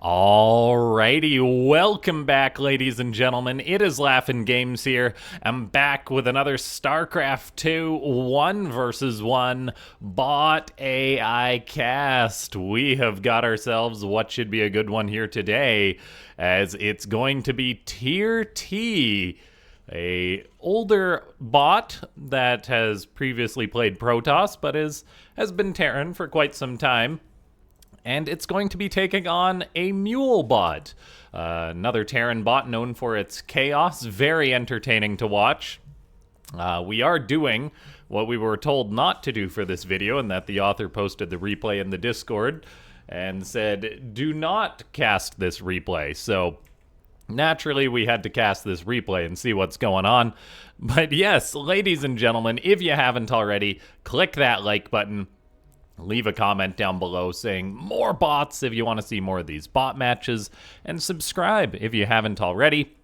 Alrighty, welcome back, ladies and gentlemen. It is LaughNgamez here. I'm back with another Starcraft 2 1 versus 1 bot AI cast. We have got ourselves what should be a good one here today, as it's going to be TyrT, a older bot that has previously played Protoss, but has been Terran for quite some time. And it's going to be taking on a Mulebot, another Terran bot known for its chaos, very entertaining to watch. We are doing what we were told not to do for this video, and that the author posted the replay in the Discord and said, do not cast this replay. So naturally, we had to cast this replay and see what's going on. But yes, ladies and gentlemen, if you haven't already, click that like button. Leave a comment down below saying more bots if you want to see more of these bot matches, and subscribe if you haven't already.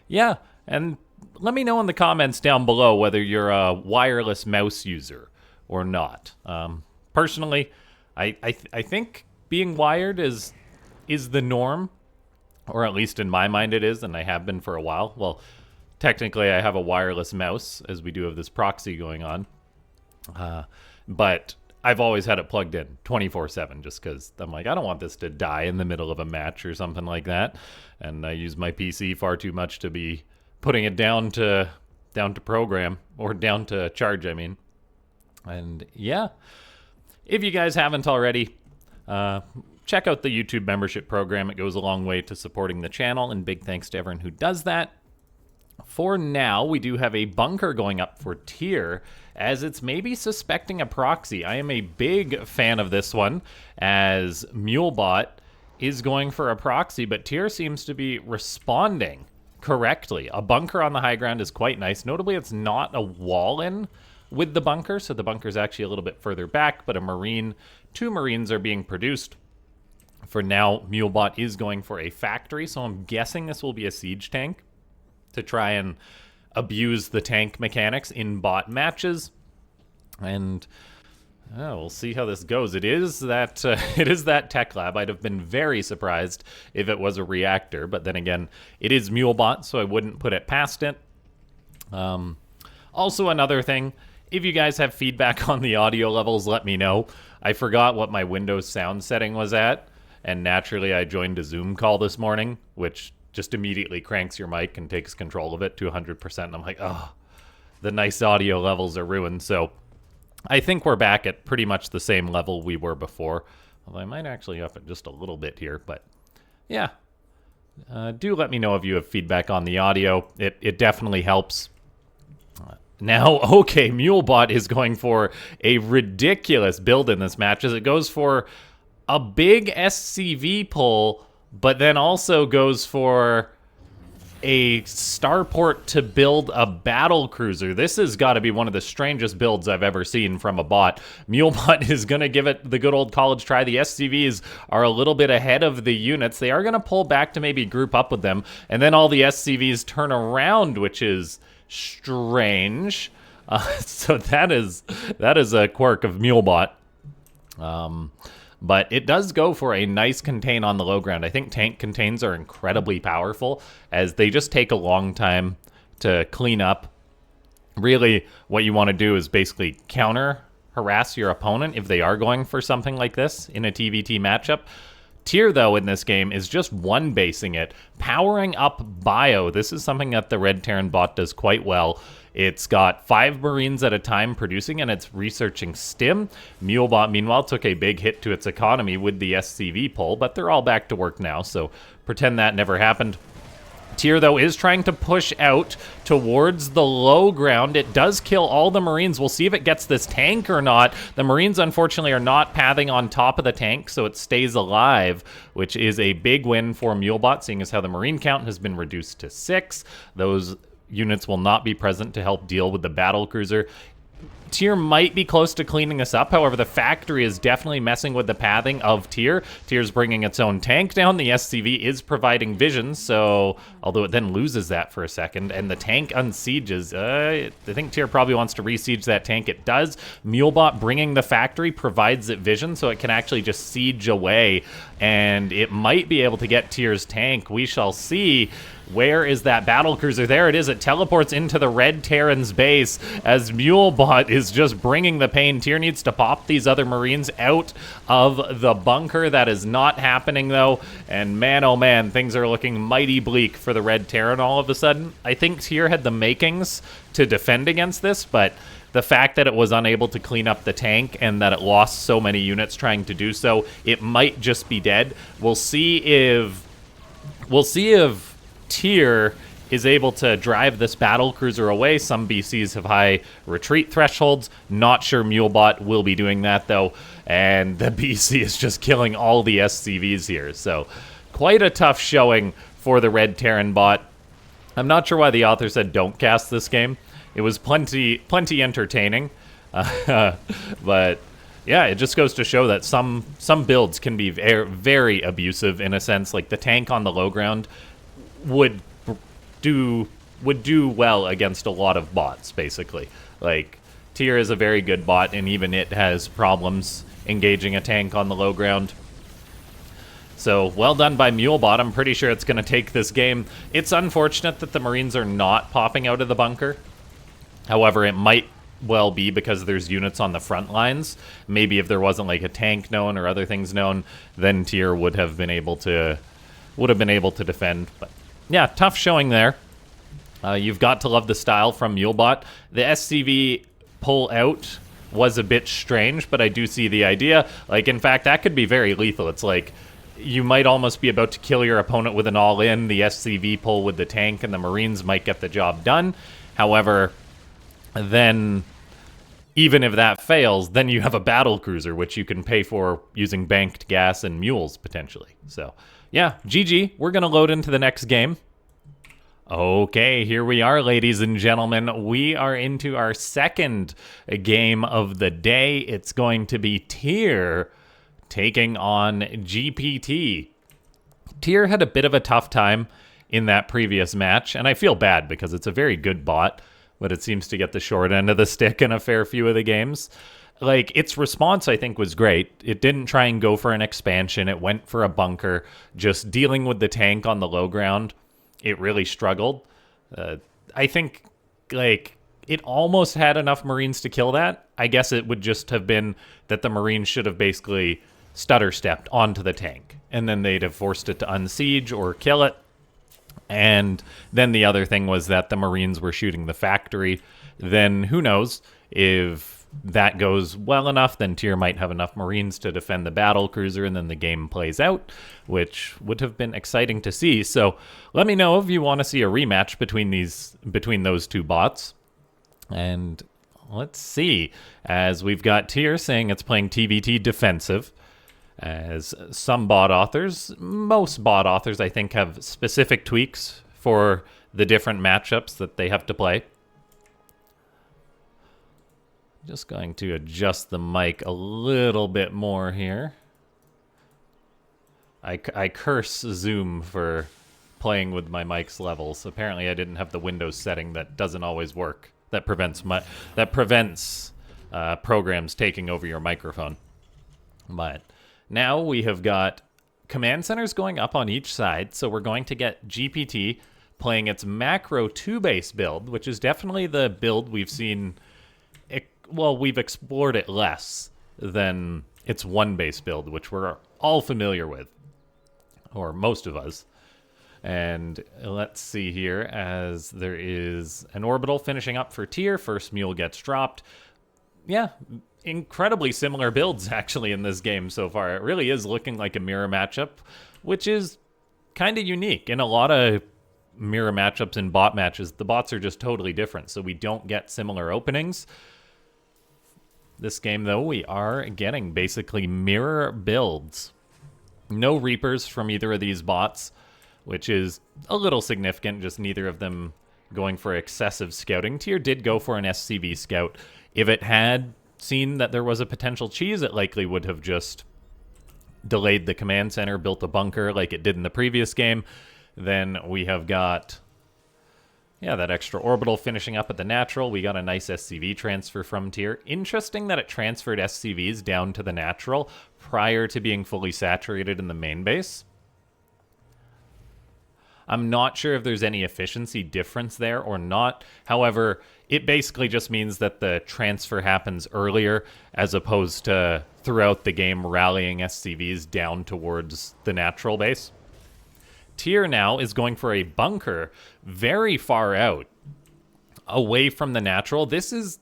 Yeah, and let me know in the comments down below whether you're a wireless mouse user or not. Personally, I think being wired is the norm, or at least in my mind it is, and I have been for a while. Well, technically I have a wireless mouse, as we do have this proxy going on. But I've always had it plugged in 24/7 just because I'm like, I don't want this to die in the middle of a match or something like that. And I use my PC far too much to be putting it down to program, or down to charge, I mean. And yeah, if you guys haven't already, check out the YouTube membership program. It goes a long way to supporting the channel, and big thanks to everyone who does that. For now, we do have a bunker going up for Tyr, as it's maybe suspecting a proxy. I am a big fan of this one, as Mulebot is going for a proxy, but Tyr seems to be responding correctly. A bunker on the high ground is quite nice. Notably, it's not a wall-in with the bunker, so the bunker's actually a little bit further back, but two Marines are being produced. For now, Mulebot is going for a factory, so I'm guessing this will be a siege tank to try and abuse the tank mechanics in bot matches. And we'll see how this goes. It is that tech lab. I'd have been very surprised if it was a reactor, but then again, it is Mulebot, so I wouldn't put it past it. Also, another thing, if you guys have feedback on the audio levels, let me know. I forgot what my Windows sound setting was at, and naturally I joined a Zoom call this morning, which just immediately cranks your mic and takes control of it to 100%. And I'm like, oh, the nice audio levels are ruined. So I think we're back at pretty much the same level we were before. Although I might actually up it just a little bit here. But yeah, do let me know if you have feedback on the audio. It definitely helps. Now, okay, Mulebot is going for a ridiculous build in this match, as it goes for a big SCV pull, but then also goes for a starport to build a battle cruiser. This has got to be one of the strangest builds I've ever seen from a bot. Mulebot is going to give it the good old college try. The SCVs are a little bit ahead of the units. They are going to pull back to maybe group up with them, and then all the SCVs turn around, which is strange. So that is a quirk of Mulebot. But it does go for a nice contain on the low ground. I think tank contains are incredibly powerful, as they just take a long time to clean up. Really, what you want to do is basically harass your opponent if they are going for something like this in a TVT matchup. Tyr, though, in this game is just one-basing it, powering up bio. This is something that the Red Terran bot does quite well. It's got 5 Marines at a time producing, and it's researching stim. Mulebot, meanwhile, took a big hit to its economy with the SCV pull, but they're all back to work now, so pretend that never happened. Tyr, though, is trying to push out towards the low ground. It does kill all the Marines. We'll see if it gets this tank or not. The Marines, unfortunately, are not pathing on top of the tank, so it stays alive, which is a big win for Mulebot, seeing as how the Marine count has been reduced to 6. Those units will not be present to help deal with the battle cruiser. Tyr might be close to cleaning this up. However, the factory is definitely messing with the pathing of Tyr. Tyr's bringing its own tank down. The SCV is providing vision, so although it then loses that for a second, and the tank unsieges. I think Tyr probably wants to re-siege that tank. It does. Mulebot bringing the factory provides it vision, so it can actually just siege away, and it might be able to get Tyr's tank. We shall see. Where is that battlecruiser? There it is. It teleports into the Red Terran's base as Mulebot is just bringing the pain. Tyr needs to pop these other Marines out of the bunker. That is not happening, though. And man, oh man, things are looking mighty bleak for the Red Terran all of a sudden. I think Tyr had the makings to defend against this, but the fact that it was unable to clean up the tank and that it lost so many units trying to do so, it might just be dead. We'll see if Tyr is able to drive this battlecruiser away. Some BCs have high retreat thresholds. Not sure Mulebot will be doing that, though. And the BC is just killing all the SCVs here. So quite a tough showing for the Red Terran bot. I'm not sure why the author said don't cast this game. It was plenty entertaining. But yeah, it just goes to show that some builds can be very abusive in a sense. Like the tank on the low ground would do well against a lot of bots, basically. Like, Tyr is a very good bot, and even it has problems engaging a tank on the low ground. So, well done by Mulebot. I'm pretty sure it's going to take this game. It's unfortunate that the Marines are not popping out of the bunker. However, it might well be because there's units on the front lines. Maybe if there wasn't, like, a tank known or other things known, then Tyr would have been able to defend. But yeah, tough showing there. You've got to love the style from Mulebot. The SCV pull out was a bit strange, but I do see the idea. Like, in fact, that could be very lethal. It's like you might almost be about to kill your opponent with an all-in, the SCV pull with the tank, and the Marines might get the job done. However, then even if that fails, then you have a battlecruiser, which you can pay for using banked gas and mules, potentially. So yeah, GG. We're going to load into the next game. Okay, here we are, ladies and gentlemen. We are into our second game of the day. It's going to be Tyr taking on GPT. Tyr had a bit of a tough time in that previous match, and I feel bad because it's a very good bot, but it seems to get the short end of the stick in a fair few of the games. Like, its response, I think, was great. It didn't try and go for an expansion. It went for a bunker. Just dealing with the tank on the low ground, it really struggled. I think, like, it almost had enough Marines to kill that. I guess it would just have been that the Marines should have basically stutter-stepped onto the tank, and then they'd have forced it to unsiege or kill it. And then the other thing was that the Marines were shooting the factory. Then who knows if that goes well enough, then Tyr might have enough Marines to defend the battlecruiser, and then the game plays out, which would have been exciting to see. So let me know if you want to see a rematch between those two bots. And let's see, as we've got Tyr saying it's playing TVT defensive, as some bot authors, most bot authors, I think, have specific tweaks for the different matchups that they have to play. Just going to adjust the mic a little bit more here. I curse Zoom for playing with my mic's levels. Apparently I didn't have the Windows setting that doesn't always work. That prevents programs taking over your microphone. But now we have got command centers going up on each side, so we're going to get GPT playing its macro 2-base build, which is definitely the build we've seen. Well, we've explored it less than its 1-base build, which we're all familiar with, or most of us. And let's see here, as there is an orbital finishing up for Tyr. First mule gets dropped. Yeah, incredibly similar builds, actually, in this game so far. It really is looking like a mirror matchup, which is kind of unique. In a lot of mirror matchups and bot matches, the bots are just totally different, so we don't get similar openings. This game, though, we are getting basically mirror builds. No Reapers from either of these bots, which is a little significant, just neither of them going for excessive scouting. Tyr did go for an SCV scout. If it had seen that there was a potential cheese, it likely would have just delayed the command center, built a bunker like it did in the previous game. Then we have got, yeah, that extra orbital finishing up at the natural. We got a nice SCV transfer from Tyr. Interesting that it transferred SCVs down to the natural prior to being fully saturated in the main base. I'm not sure if there's any efficiency difference there or not. However, it basically just means that the transfer happens earlier as opposed to throughout the game rallying SCVs down towards the natural base. Tyr now is going for a bunker very far out, away from the natural. This is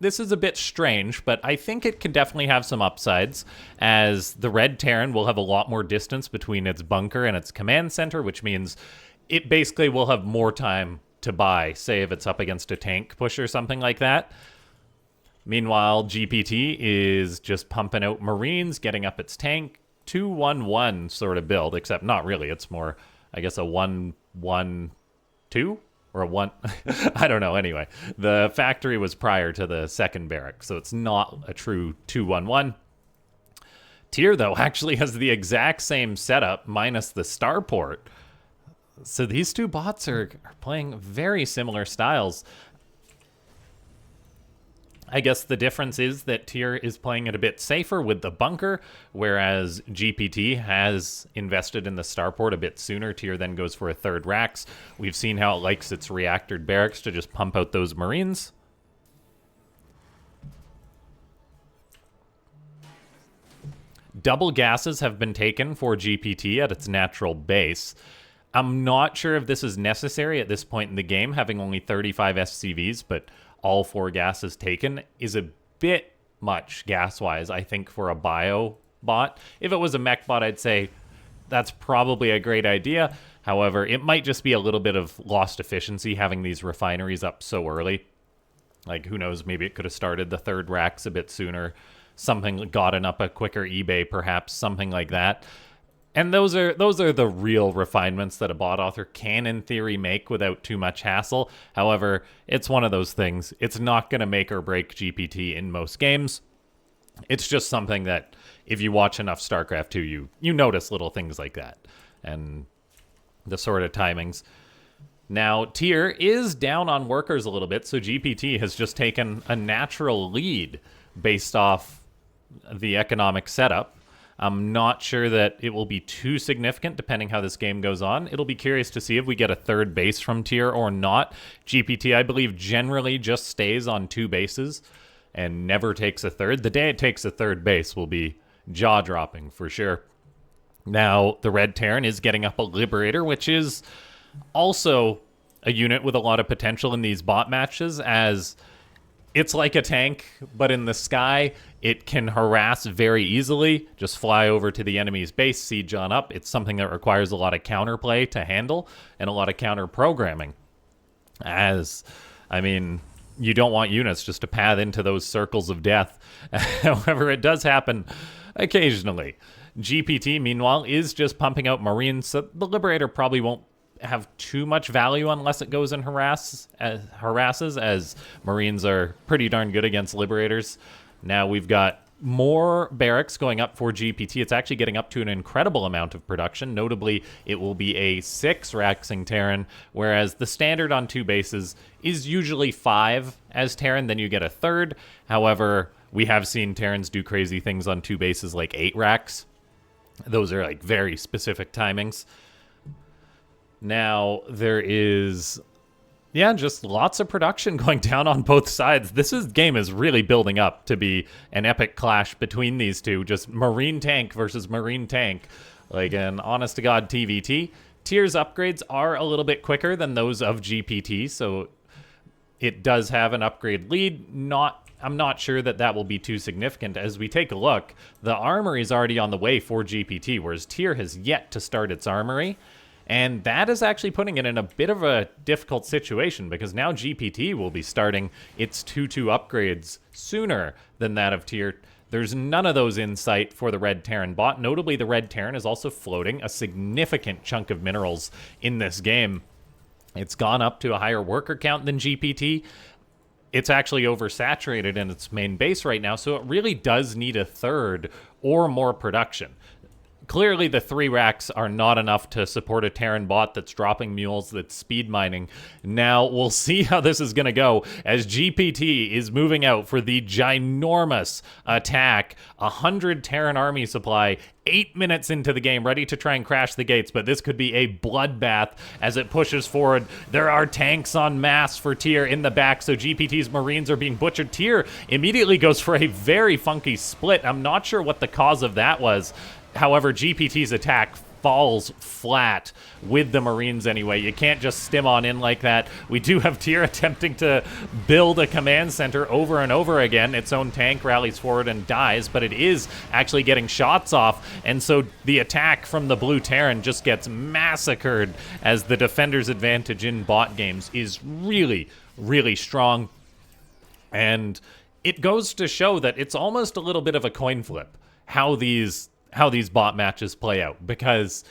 a bit strange, but I think it can definitely have some upsides, as the Red Terran will have a lot more distance between its bunker and its command center, which means it basically will have more time to buy, say if it's up against a tank push or something like that. Meanwhile, GPT is just pumping out Marines, getting up its tank. 2-1-1 sort of build, except not really. It's more, I guess, a 1-1-2 or a 1. I don't know. Anyway, the factory was prior to the second barrack, so it's not a true 2-1-1. Tyr, though, actually has the exact same setup minus the starport. So these two bots are playing very similar styles. I guess the difference is that Tyr is playing it a bit safer with the bunker, whereas GPT has invested in the starport a bit sooner. Tyr then goes for a third Rax. We've seen how it likes its reactored barracks to just pump out those Marines. Double gases have been taken for GPT at its natural base. I'm not sure if this is necessary at this point in the game, having only 35 SCVs, but all 4 gases taken is a bit much gas-wise, I think, for a bio bot. If it was a mech bot, I'd say that's probably a great idea. However, it might just be a little bit of lost efficiency having these refineries up so early. Like, who knows, maybe it could have started the third racks a bit sooner. Something gotten up a quicker eBay, perhaps, something like that. And those are the real refinements that a bot author can, in theory, make without too much hassle. However, it's one of those things. It's not going to make or break GPT in most games. It's just something that, if you watch enough StarCraft 2, you notice little things like that. And the sort of timings. Now, Tyr is down on workers a little bit, so GPT has just taken a natural lead based off the economic setup. I'm not sure that it will be too significant depending how this game goes on. It'll be curious to see if we get a third base from Tyr or not. GPT, I believe, generally just stays on 2 bases and never takes a third. The day it takes a third base will be jaw-dropping for sure. Now, the Red Terran is getting up a Liberator, which is also a unit with a lot of potential in these bot matches, as it's like a tank, but in the sky. It can harass very easily, just fly over to the enemy's base, siege on up. It's something that requires a lot of counterplay to handle and a lot of counter-programming. As, I mean, you don't want units just to path into those circles of death. However, it does happen occasionally. GPT, meanwhile, is just pumping out Marines, so the Liberator probably won't have too much value unless it goes and harasses, as Marines are pretty darn good against Liberators. Now we've got more barracks going up for GPT. It's actually getting up to an incredible amount of production. Notably, it will be a 6 Raxing Terran, whereas the standard on 2 bases is usually 5 as Terran, then you get a third. However, we have seen Terrans do crazy things on 2 bases like 8 Rax. Those are like very specific timings. Now, there is, just lots of production going down on both sides. Game is really building up to be an epic clash between these two. Just Marine tank versus Marine tank. Like an honest-to-God TVT. Tyr's upgrades are a little bit quicker than those of GPT, so it does have an upgrade lead. I'm not sure that will be too significant. As we take a look, the armory is already on the way for GPT, whereas Tyr has yet to start its armory. And that is actually putting it in a bit of a difficult situation, because now GPT will be starting its 2-2 upgrades sooner than that of Tyr. There's none of those in sight for the Red Terran bot. Notably, the Red Terran is also floating a significant chunk of minerals in this game. It's gone up to a higher worker count than GPT. It's actually oversaturated in its main base right now, so it really does need a third or more production. Clearly, the 3 racks are not enough to support a Terran bot that's dropping mules, that's speed mining. Now, we'll see how this is going to go as GPT is moving out for the ginormous attack. 100 Terran army supply, 8 minutes into the game, ready to try and crash the gates, but this could be a bloodbath as it pushes forward. There are tanks en masse for Tyr in the back, so GPT's Marines are being butchered. Tyr immediately goes for a very funky split. I'm not sure what the cause of that was. However, GPT's attack falls flat with the Marines anyway. You can't just stim on in like that. We do have Tyr attempting to build a command center over and over again. Its own tank rallies forward and dies, but it is actually getting shots off, and so the attack from the Blue Terran just gets massacred as the defender's advantage in bot games is really, really strong. And it goes to show that it's almost a little bit of a coin flip how these bot matches play out, because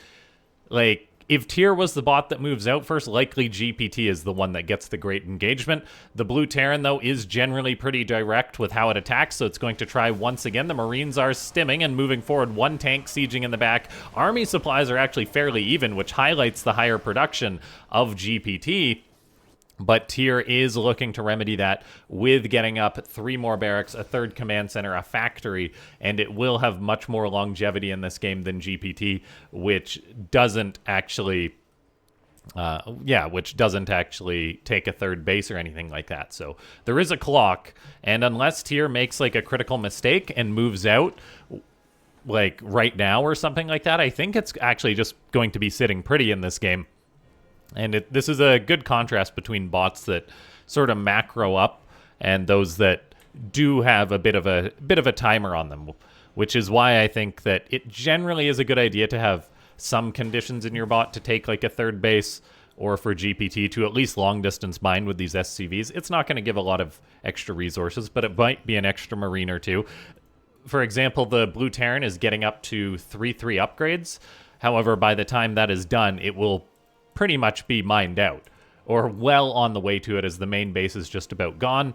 like if Tyr was the bot that moves out first, likely GPT is the one that gets the great engagement. The Blue Terran, though, is generally pretty direct with how it attacks, so it's going to try once again. The Marines are stimming and moving forward. 1 tank sieging in the back. Army supplies are actually fairly even, which highlights the higher production of GPT. But Tyr is looking to remedy that with getting up 3 more barracks, a 3rd command center, a factory, and it will have much more longevity in this game than GPT, which doesn't actually, which doesn't actually take a 3rd base or anything like that. So there is a clock, and unless Tyr makes like a critical mistake and moves out, like right now or something like that, I think it's actually just going to be sitting pretty in this game. And this is a good contrast between bots that sort of macro up and those that do have a bit of a timer on them, which is why I think that it generally is a good idea to have some conditions in your bot to take like a 3rd base, or for GPT to at least long distance mine with these SCVs. It's not going to give a lot of extra resources, but it might be an extra Marine or 2. For example, the Blue Terran is getting up to 3/3 upgrades. However, by the time that is done, it will pretty much be mined out, or well on the way to it, as the main base is just about gone.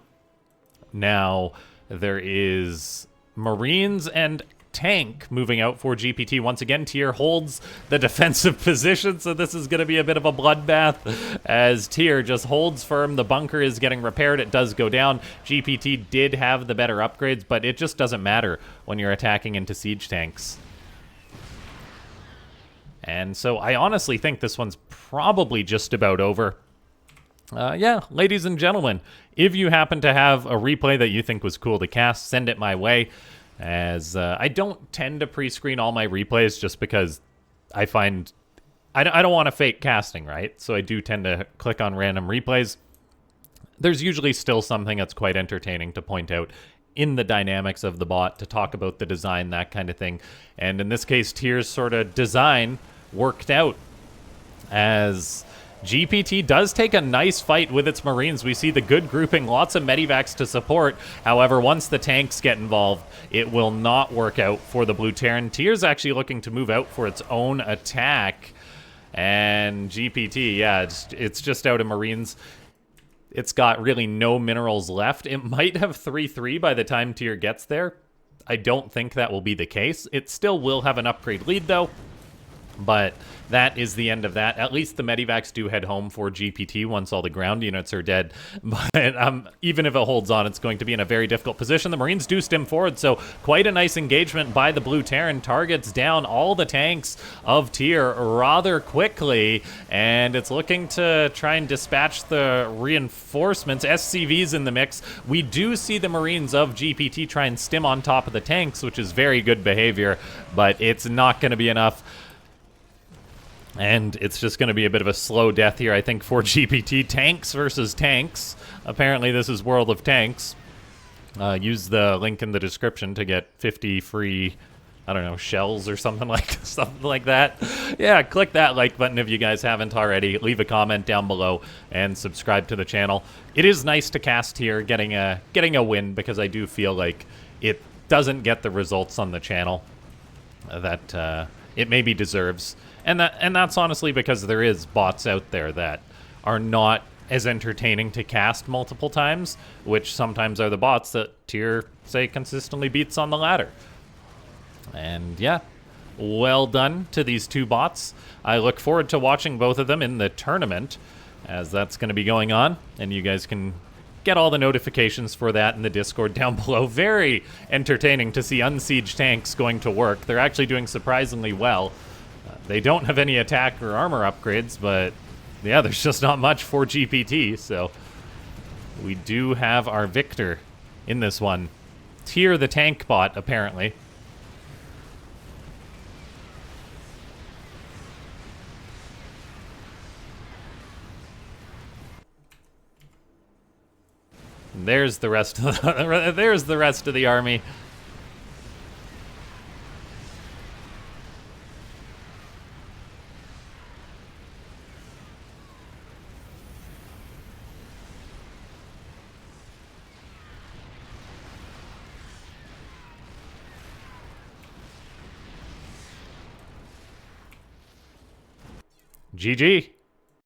Now, there is Marines and tank moving out for GPT. Once again, Tyr holds the defensive position, so this is going to be a bit of a bloodbath as Tyr just holds firm. The bunker is getting repaired. It does go down. GPT did have the better upgrades, but it just doesn't matter when you're attacking into siege tanks. And so I honestly think this one's probably just about over. Yeah, ladies and gentlemen, if you happen to have a replay that you think was cool to cast, send it my way, as I don't tend to pre-screen all my replays just because I find I don't want to fake casting, right? So I do tend to click on random replays. There's usually still something that's quite entertaining to point out in the dynamics of the bot, to talk about the design, that kind of thing. And in this case, Tyr's sort of design worked out, as GPT does take a nice fight with its Marines. We see the good grouping, lots of medivacs to support. However, once the tanks get involved, it will not work out for the Blue Terran. Tyr's actually looking to move out for its own attack. And GPT, yeah, it's just out of Marines. It's got really no minerals left. It might have 3/3 by the time Tyr gets there. I don't think that will be the case. It still will have an upgrade lead, though. But that is the end of that. At least the medivacs do head home for GPT once all the ground units are dead. But even if it holds on, it's going to be in a very difficult position. The Marines do stim forward, so quite a nice engagement by the Blue Terran. Targets down all the tanks of Tyr rather quickly, and it's looking to try and dispatch the reinforcements. SCVs in the mix. We do see the Marines of GPT try and stim on top of the tanks, which is very good behavior, but it's not going to be enough. And it's just going to be a bit of a slow death here, I think, for GPT. Tanks versus tanks. Apparently, this is World of Tanks. Use the link in the description to get 50 free, I don't know, shells or something like that. Yeah, click that like button if you guys haven't already. Leave a comment down below and subscribe to the channel. It is nice to cast here, getting a win, because I do feel like it doesn't get the results on the channel that it maybe deserves. And that's honestly because there is bots out there that are not as entertaining to cast multiple times, which sometimes are the bots that Tyr, say, consistently beats on the ladder. And yeah, well done to these two bots. I look forward to watching both of them in the tournament, as that's going to be going on, and you guys can get all the notifications for that in the Discord down below. Very entertaining to see Unsiege tanks going to work. They're actually doing surprisingly well. They don't have any attack or armor upgrades, but yeah, there's just not much for GPT, so we do have our victor in this one. Tyr the tank bot, apparently. There's the rest of there's the rest of the army. GG.